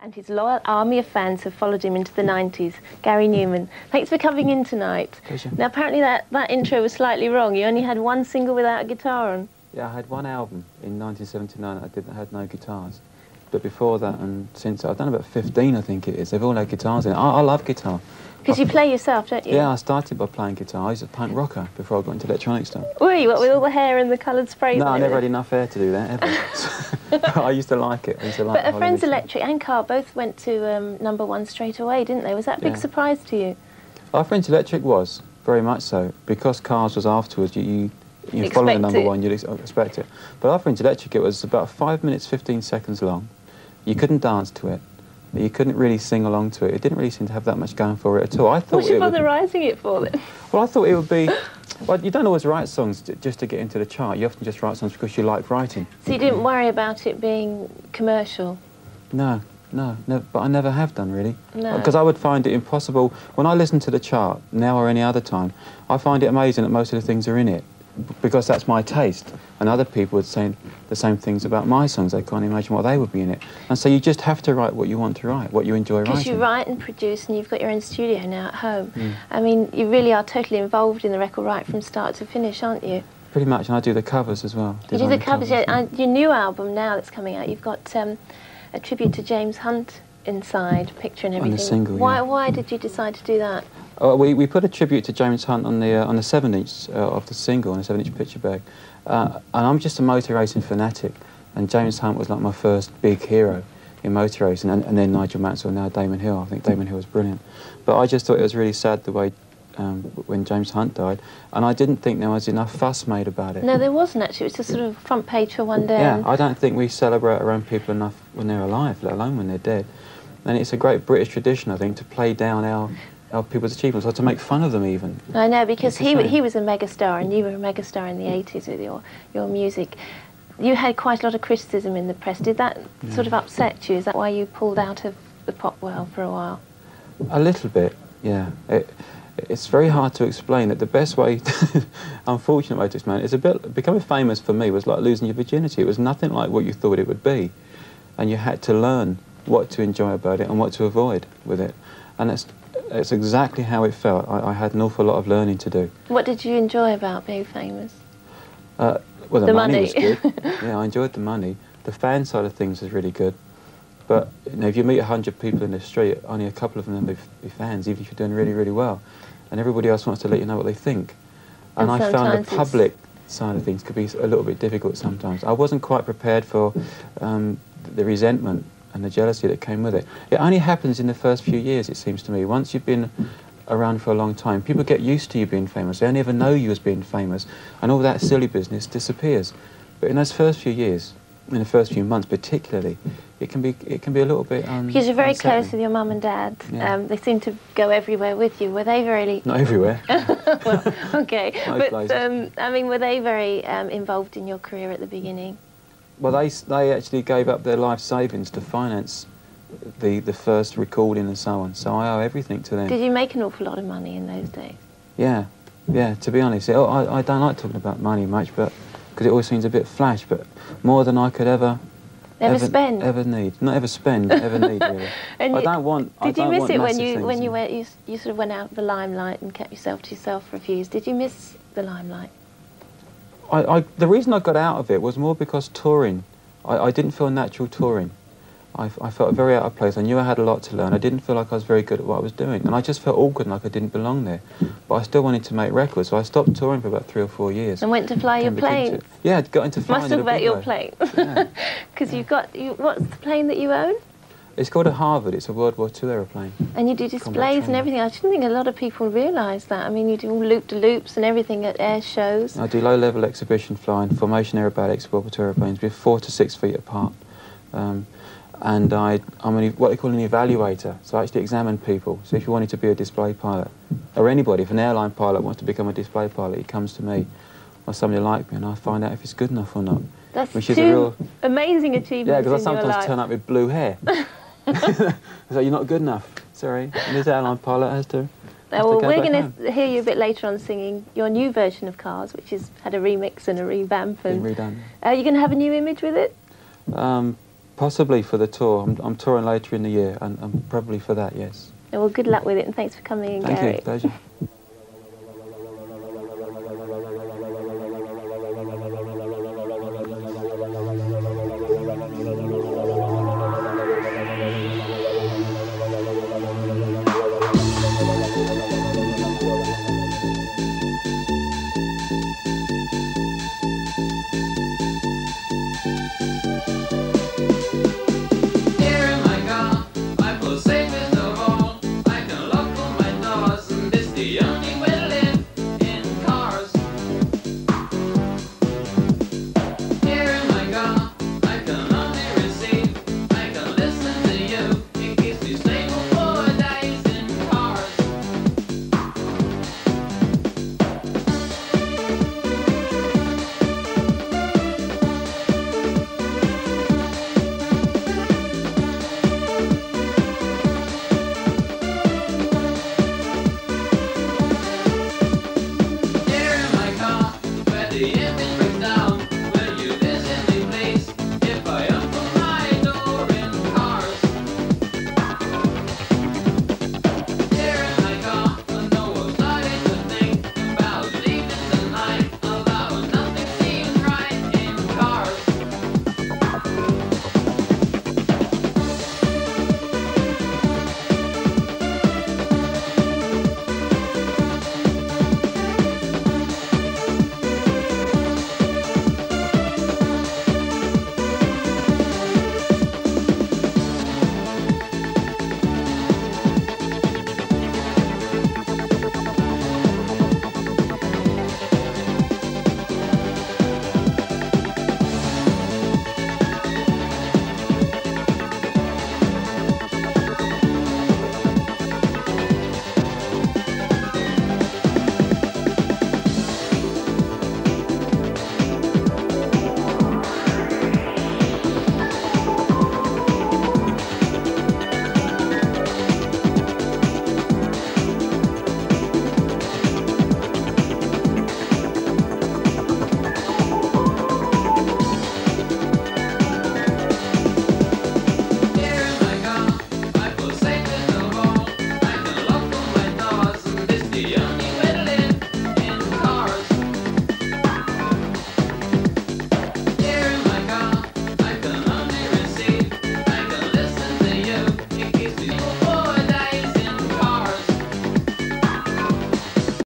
And his loyal army of fans have followed him into the 90s. Gary Numan, thanks for coming in tonight. Pleasure. Now, apparently that intro was slightly wrong. You only had one single without a guitar on. Yeah, I had one album in 1979 that had no guitars. But before that and since, I've done about 15, I think it is. They've all had guitars in it. I love guitar. Because you play yourself, don't you? Yeah, I started by playing guitar. I was a punk rocker before I got into electronic stuff. Were you? What, with all the hair and the coloured sprays? No, I never had enough hair to do that, ever. I used to like it. I used to like But Friends Electric and Carl both went to #1 straight away, didn't they? Was that a big surprise to you? Our Friends Electric was, very much so. Because Carl's was afterwards, you follow the #1, you'd expect it. But our Friends Electric, it was about 5 minutes, 15 seconds long. You couldn't dance to it. You couldn't really sing along to it. It didn't really seem to have that much going for it at all. I thought What's your bother writing it for then? Well, I thought it would be... Well, you don't always write songs just to get into the chart. You often just write songs because you like writing. So you didn't worry about it being commercial? No, but I never have done, really. No. Because I would find it impossible... When I listen to the chart, now or any other time, I find it amazing that most of the things are in it, because that's my taste. And other people would say the same things about my songs. They can't imagine what they would be in it. And so you just have to write what you want to write, what you enjoy writing. Because you write and produce, and you've got your own studio now at home. I mean, you really are totally involved in the record right from start to finish, aren't you? Pretty much, and I do the covers as well. You do the covers, yeah. And your new album now that's coming out, you've got a tribute to James Hunt inside, picture and everything. On the single, Why did you decide to do that? We put a tribute to James Hunt on the 7-inch of the single, on a 7-inch picture bag. And I'm just a motor racing fanatic, and James Hunt was like my first big hero in motor racing, and then Nigel Mansell, now Damon Hill. I think Damon Hill was brilliant. But I just thought it was really sad the way when James Hunt died, and I didn't think there was enough fuss made about it. No, there wasn't actually. It was just sort of front page for one day. Yeah, I don't think we celebrate our own people enough when they're alive, let alone when they're dead. And it's a great British tradition, I think, to play down our people's achievements, or to make fun of them even. I know, because he was a megastar, and you were a megastar in the 80s with your music. You had quite a lot of criticism in the press. Did that sort of upset you? Is that why you pulled out of the pop world for a while? A little bit, yeah. It's very hard to explain. That the best way, unfortunate way to explain it, is becoming famous for me was like losing your virginity. It was nothing like what you thought it would be, and you had to learn what to enjoy about it and what to avoid with it. And it's exactly how it felt. I had an awful lot of learning to do. What did you enjoy about being famous? Well, the money was good. Yeah, I enjoyed the money. The fan side of things was really good. But if you meet 100 people in the street, only a couple of them will be fans, even if you're doing really, really well. And everybody else wants to let you know what they think. And I found the public side of things could be a little bit difficult sometimes. I wasn't quite prepared for the resentment and the jealousy that came with it. It only happens in the first few years, it seems to me. Once you've been around for a long time, people get used to you being famous. They only ever know you as being famous, and all that silly business disappears. But in those first few years, in the first few months particularly, it can be a little bit because you're very close with your mum and dad. Yeah. They seem to go everywhere with you. Were they very... Not everywhere. Well, okay. Most places. I mean, were they very involved in your career at the beginning? Well, they actually gave up their life savings to finance the first recording and so on. So I owe everything to them. Did you make an awful lot of money in those days? Yeah. To be honest, I don't like talking about money much, but because it always seems a bit flash. But more than I could ever spend, ever need, not ever spend, ever need really. And I don't want. Did you miss it when you you sort of went out of the limelight and kept yourself to yourself for a few years? Did you miss the limelight? The reason I got out of it was more because touring. I didn't feel natural touring. I felt very out of place. I knew I had a lot to learn. I didn't feel like I was very good at what I was doing. And I just felt awkward and like I didn't belong there. But I still wanted to make records, so I stopped touring for about 3 or 4 years. And went to fly your planes? Yeah, got into flying. Must talk about your plane. Because what's the plane that you own? It's called a Harvard. It's a World War II aeroplane. And you do displays and everything. I didn't think a lot of people realise that. I mean, you do all loop-de-loops and everything at air shows. I do low-level exhibition flying, formation aerobatics, World War II aeroplanes. We're 4 to 6 feet apart. And I'm what they call an evaluator, so I actually examine people. So if you wanted to be a display pilot, or anybody, if an airline pilot wants to become a display pilot, he comes to me, or somebody like me, and I find out if it's good enough or not. That's two amazing achievements. Yeah, because I sometimes turn up with blue hair. So you're not good enough, sorry. And this airline pilot has to... Well, we're going to hear you a bit later on singing your new version of Cars, which has had a remix and a revamp. And been redone. Are you going to have a new image with it? Possibly for the tour. I'm touring later in the year, and probably for that, yes. Well, good luck with it, and thanks for coming in, Gary. Thank you, pleasure.